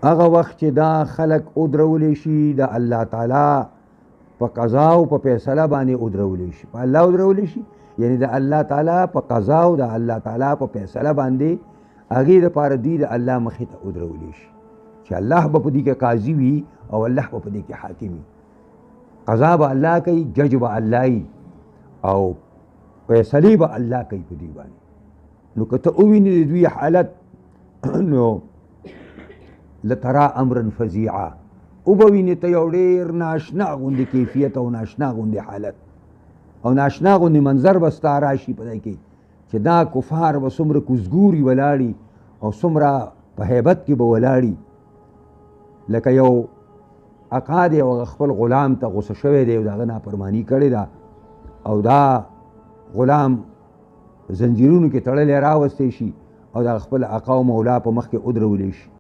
هغه وخت چې دا خلق ودرولی شي د الله تعالی په قضا او په فیصله باندې ودرولی شي، په الله ودرولی شي، یعنی د الله تعالی په قضا او د الله تعالی په فیصله باندې هغې دپاره دوی د الله مخې ته ودرولی شي چې الله به په دې کې قاضي وي او الله به په دې کې حاکم وي. قضا به الله کوي، جج به الله وي او فیصلې به الله کوي په دې باندې. نو که ته ووینې د دوی حالت نو لترا امرا فظیعا، وبه وینې ته یو ډېر ناشنا غوندې کیفیت او ناشنا غوندې حالت او ناشنا غوندې منظر به ستا راشي په دی کې چې دا کفار به څومره کوزګوري ولاړي او څومره په هیبت کې به ولاړي لکه یو اقا دی او خپل غلام ته غوسه شوی دی او د هغه نافرماني کړې ده او دا غلام زنجیرونو کې تړلی راوستی شي او د خپل اقا او مولا په مخ کې ودرولی شي.